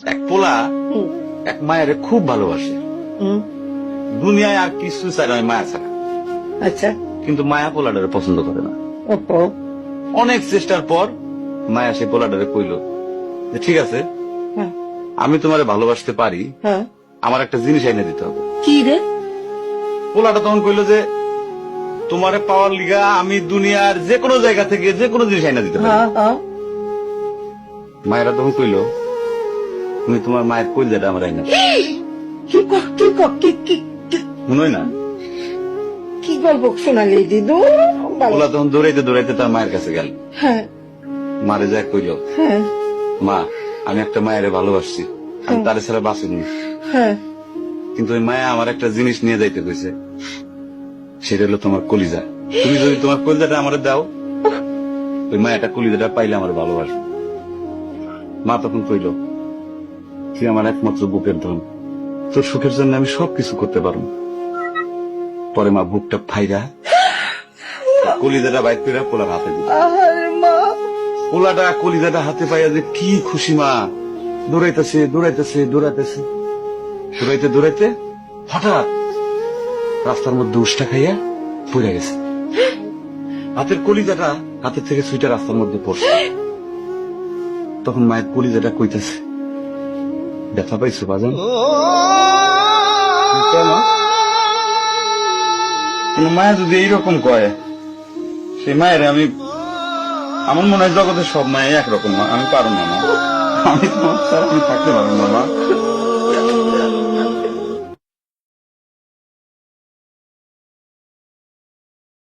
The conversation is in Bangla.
এক পোলা এক মায়ের খুব ভালোবাসে, দুনিয়ায় আর কিছু চাই না মায়া ছাড়া। আচ্ছা, কিন্তু মায়া পোলাটারে পছন্দ করে না। ওপো, অনেক চেষ্টার পর মায়া সে পোলাটারে কইল যে ঠিক আছে, হ্যাঁ, আমি তোমারে ভালোবাসতে পারি, হ্যাঁ, আমার একটা জিনিস এনে দিতে হবে। কি রে? পোলাটা তখন কইল যে তোমারে পাওয়ার লিগা আমি দুনিয়ার যে কোনো জায়গা থেকে যে কোনো জিনিস এনে দিতে পারি। হ্যাঁ, হ্যাঁ, মায়েরা তখন কইল তুমি তোমার মায়ের কইলজাটা আমার আইনা মনে হয় না। কি গল্প শোনালি দিদু? পোলা তখন দৌড়াইতে দৌড়াইতে তার মায়ের কাছে গেল, হ্যাঁ, মারে যায় কইল হ্যাঁ, মা আমি একটা মায়ের ভালোবাসছি, আমি তার ছাড়া বাঁচিনি, হ্যাঁ, কিন্তু ওই মায়া আমার একটা জিনিস নিয়ে যাইতে কইছে, সেটা হলো তোমার কলিজা। তুমি যদি তোমার কলিজাটা আমার দাও, ওই মায়াটা কলিজাটা পাইলে আমার ভালোবাসবে। মা তখন কইল তুই আমার একমাত্র বুকের ধন, তোর সুখের জন্য আমি সবকিছু করতে পারবো। পরে মা বুকটা ফাইরা কলিজাটা বাইর করে পোলার হাতে দিল। আহারে মা, পোলাটা কলিজাটা হাতে পাইয়া যে কি খুশি, মা দৌড়াইতেছে দৌড়াইতেছে দৌড়াইতেছে দৌড়াইতে দৌড়াইতে হঠাৎ রাস্তার মধ্যে উষ্টা খাইয়া পড়ে গেছে। হাতের কলিজাটা হাতের থেকে সুইটা রাস্তার মধ্যে পড়ছে। তখন মায়ের কলিজাটা কইতেছে ব্যথা পাইছো বাজান? কেন? কোন মায়া যদি এইরকম কয়, সেই মায়ের আমি, আমার মনে হয় জগতের সব মায়ে একরকম, আমি পারো না মা, আমি তোমার ছাড়া আমি থাকতে পারবো না মা।